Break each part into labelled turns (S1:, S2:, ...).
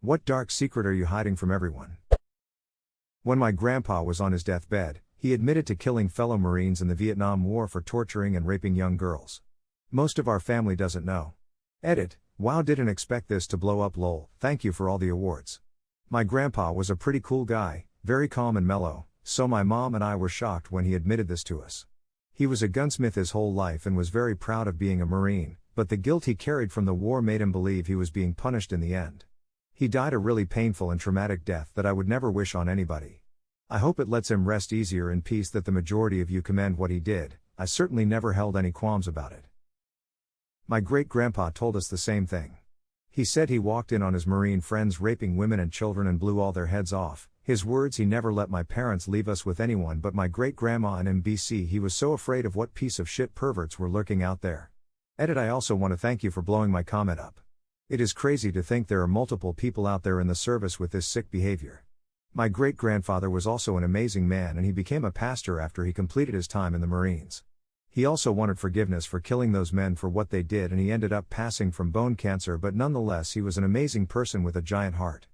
S1: What dark secret are you hiding from everyone? When my grandpa was on his deathbed, he admitted to killing fellow Marines in the Vietnam War for torturing and raping young girls. Most of our family doesn't know. Edit, wow, didn't expect this to blow up lol, thank you for all the awards. My grandpa was a pretty cool guy, very calm and mellow, so my mom and I were shocked when he admitted this to us. He was a gunsmith his whole life and was very proud of being a Marine, but the guilt he carried from the war made him believe he was being punished in the end. He died a really painful and traumatic death that I would never wish on anybody. I hope it lets him rest easier in peace that the majority of you commend what he did. I certainly never held any qualms about it. My great-grandpa told us the same thing. He said he walked in on his Marine friends raping women and children and blew all their heads off. His words, he never let my parents leave us with anyone but my great-grandma and MBC. He was so afraid of what piece of shit perverts were lurking out there. Edit, I also want to thank you for blowing my comment up. It is crazy to think there are multiple people out there in the service with this sick behavior. My great-grandfather was also an amazing man and he became a pastor after he completed his time in the Marines. He also wanted forgiveness for killing those men for what they did and he ended up passing from bone cancer, but nonetheless he was an amazing person with a giant heart.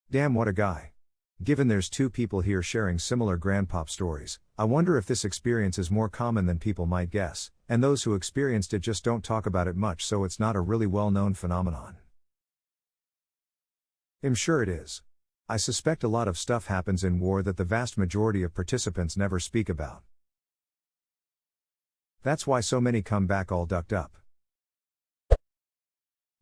S1: Damn, what a guy. Given there's two people here sharing similar grandpop stories, I wonder if this experience is more common than people might guess, and those who experienced it just don't talk about it much, so it's not a really well-known phenomenon. I'm sure it is. I suspect a lot of stuff happens in war that the vast majority of participants never speak about. That's why so many come back all ducked up.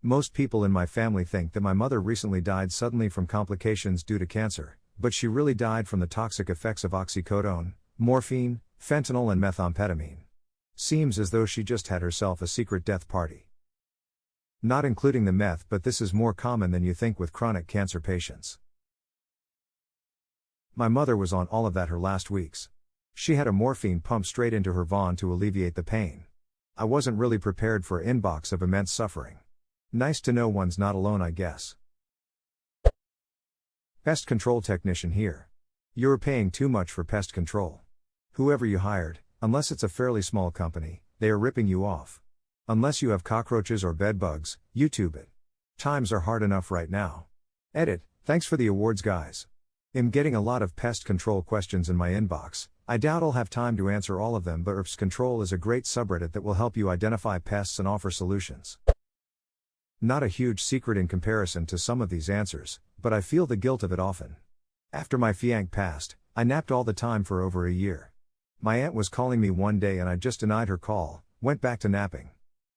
S1: Most people in my family think that my mother recently died suddenly from complications due to cancer, but she really died from the toxic effects of oxycodone, morphine, fentanyl and methamphetamine. Seems as though she just had herself a secret death party. Not including the meth, but this is more common than you think with chronic cancer patients. My mother was on all of that her last weeks. She had a morphine pump straight into her vein to alleviate the pain. I wasn't really prepared for an inbox of immense suffering. Nice to know one's not alone, I guess. Pest control technician here. You're paying too much for pest control. Whoever you hired, unless it's a fairly small company, they are ripping you off. Unless you have cockroaches or bedbugs, YouTube it. Times are hard enough right now. Edit, thanks for the awards guys. I'm getting a lot of pest control questions in my inbox. I doubt I'll have time to answer all of them, but Pest Control is a great subreddit that will help you identify pests and offer solutions. Not a huge secret in comparison to some of these answers, but I feel the guilt of it often. After my fianc passed, I napped all the time for over a year. My aunt was calling me one day and I just denied her call, went back to napping.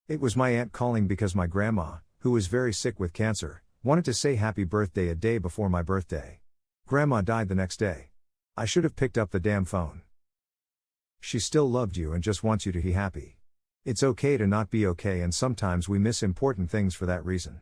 S1: It was my aunt calling because my grandma, who was very sick with cancer, wanted to say happy birthday a day before my birthday. Grandma died the next day. I should have picked up the damn phone. She still loved you and just wants you to be happy. It's okay to not be okay, and sometimes we miss important things for that reason.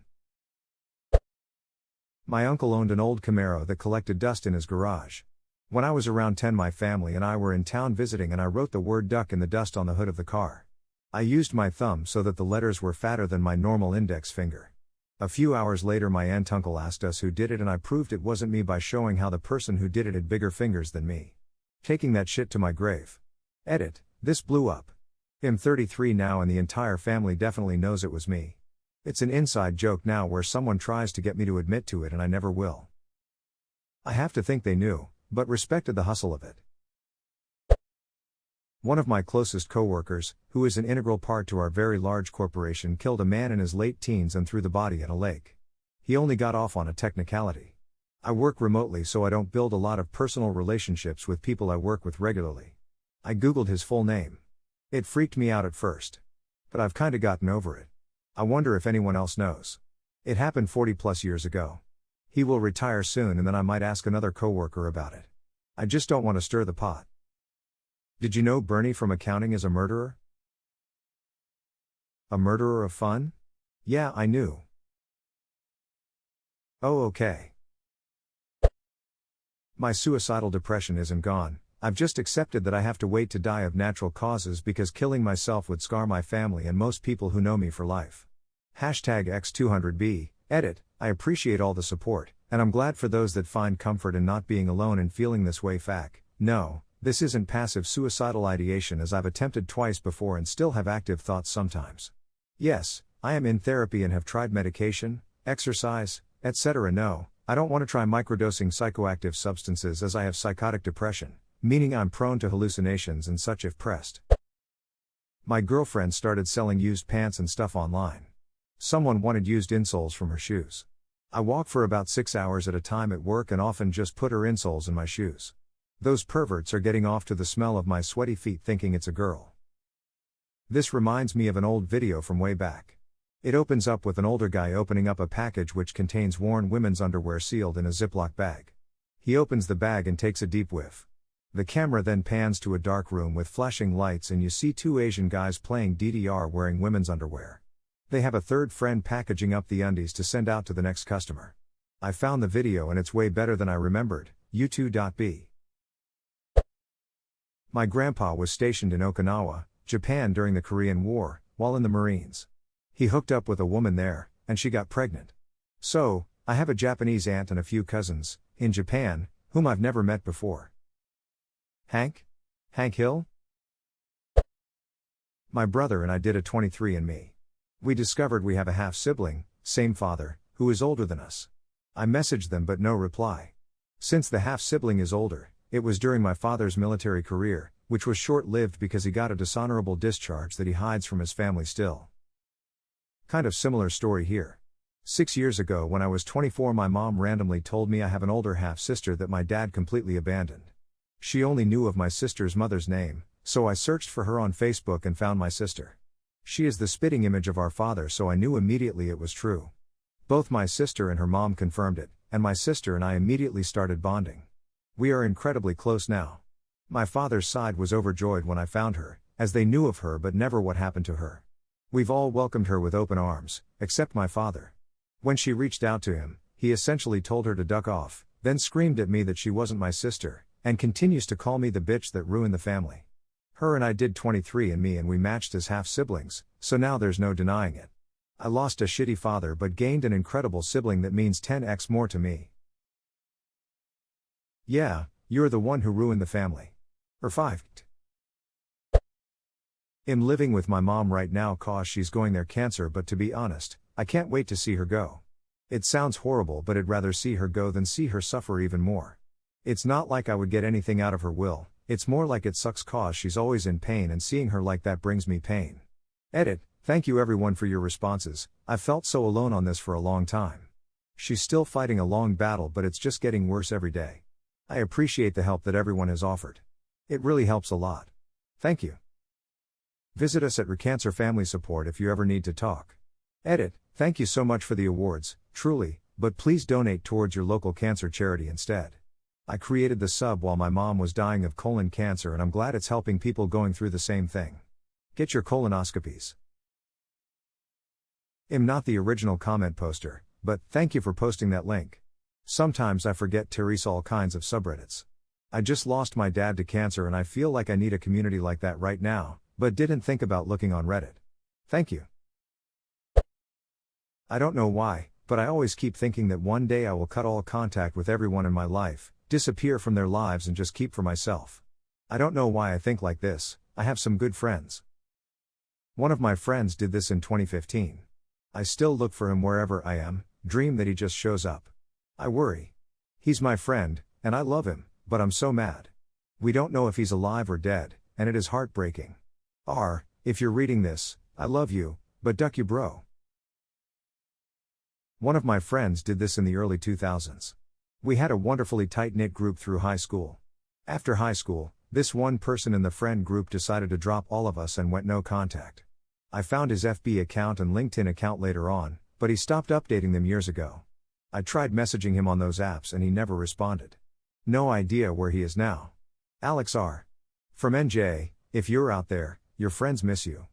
S1: My uncle owned an old Camaro that collected dust in his garage. When I was around 10, my family and I were in town visiting and I wrote the word duck in the dust on the hood of the car. I used my thumb so that the letters were fatter than my normal index finger. A few hours later my aunt uncle asked us who did it and I proved it wasn't me by showing how the person who did it had bigger fingers than me. Taking that shit to my grave. Edit, this blew up. I'm 33 now and the entire family definitely knows it was me. It's an inside joke now where someone tries to get me to admit to it and I never will. I have to think they knew, but respected the hustle of it. One of my closest coworkers, who is an integral part to our very large corporation, killed a man in his late teens and threw the body in a lake. He only got off on a technicality. I work remotely so I don't build a lot of personal relationships with people I work with regularly. I googled his full name. It freaked me out at first. But I've kinda gotten over it. I wonder if anyone else knows. It happened 40 plus years ago. He will retire soon and then I might ask another coworker about it. I just don't want to stir the pot. Did you know Bernie from accounting is a murderer? A murderer of fun? Yeah, I knew. Oh, okay. My suicidal depression isn't gone. I've just accepted that I have to wait to die of natural causes because killing myself would scar my family and most people who know me for life. #X200B, edit, I appreciate all the support, and I'm glad for those that find comfort in not being alone and feeling this way. No, this isn't passive suicidal ideation as I've attempted twice before and still have active thoughts sometimes. Yes, I am in therapy and have tried medication, exercise, etc. No, I don't want to try microdosing psychoactive substances as I have psychotic depression, meaning I'm prone to hallucinations and such if pressed. My girlfriend started selling used pants and stuff online. Someone wanted used insoles from her shoes. I walk for about 6 hours at a time at work and often just put her insoles in my shoes. Those perverts are getting off to the smell of my sweaty feet thinking it's a girl. This reminds me of an old video from way back. It opens up with an older guy opening up a package which contains worn women's underwear sealed in a Ziploc bag. He opens the bag and takes a deep whiff. The camera then pans to a dark room with flashing lights and you see two Asian guys playing DDR wearing women's underwear. They have a third friend packaging up the undies to send out to the next customer. I found the video and it's way better than I remembered. U2.B. My grandpa was stationed in Okinawa, Japan during the Korean War, while in the Marines. He hooked up with a woman there, and she got pregnant. So, I have a Japanese aunt and a few cousins, in Japan, whom I've never met before. Hank? Hank Hill? My brother and I did a 23andMe. We discovered we have a half-sibling, same father, who is older than us. I messaged them but no reply. Since the half-sibling is older, it was during my father's military career, which was short-lived because he got a dishonorable discharge that he hides from his family still. Kind of similar story here. 6 years ago when I was 24, my mom randomly told me I have an older half-sister that my dad completely abandoned. She only knew of my sister's mother's name, so I searched for her on Facebook and found my sister. She is the spitting image of our father, so I knew immediately it was true. Both my sister and her mom confirmed it, and my sister and I immediately started bonding. We are incredibly close now. My father's side was overjoyed when I found her, as they knew of her but never what happened to her. We've all welcomed her with open arms, except my father. When she reached out to him, he essentially told her to duck off, then screamed at me that she wasn't my sister, and continues to call me the bitch that ruined the family. Her and I did 23andMe and we matched as half-siblings, so now there's no denying it. I lost a shitty father but gained an incredible sibling that means 10x more to me. Yeah, you're the one who ruined the family. Or 5. I'm living with my mom right now cause she's going there cancer, but to be honest, I can't wait to see her go. It sounds horrible but I'd rather see her go than see her suffer even more. It's not like I would get anything out of her will, it's more like it sucks cause she's always in pain and seeing her like that brings me pain. Edit, thank you everyone for your responses, I've felt so alone on this for a long time. She's still fighting a long battle but it's just getting worse every day. I appreciate the help that everyone has offered. It really helps a lot. Thank you. Visit us at Recancer Family Support if you ever need to talk. Edit, thank you so much for the awards, truly, but please donate towards your local cancer charity instead. I created the sub while my mom was dying of colon cancer and I'm glad it's helping people going through the same thing. Get your colonoscopies. I'm not the original comment poster, but thank you for posting that link. Sometimes I forget to read all kinds of subreddits. I just lost my dad to cancer and I feel like I need a community like that right now, but didn't think about looking on Reddit. Thank you. I don't know why, but I always keep thinking that one day I will cut all contact with everyone in my life, disappear from their lives and just keep for myself. I don't know why I think like this, I have some good friends. One of my friends did this in 2015. I still look for him wherever I am, dream that he just shows up. I worry. He's my friend, and I love him, but I'm so mad. We don't know if he's alive or dead, and it is heartbreaking. If you're reading this, I love you, but duck you bro. One of my friends did this in the early 2000s. We had a wonderfully tight-knit group through high school. After high school, this one person in the friend group decided to drop all of us and went no contact. I found his FB account and LinkedIn account later on, but he stopped updating them years ago. I tried messaging him on those apps and he never responded. No idea where he is now. Alex R. From NJ, if you're out there, your friends miss you.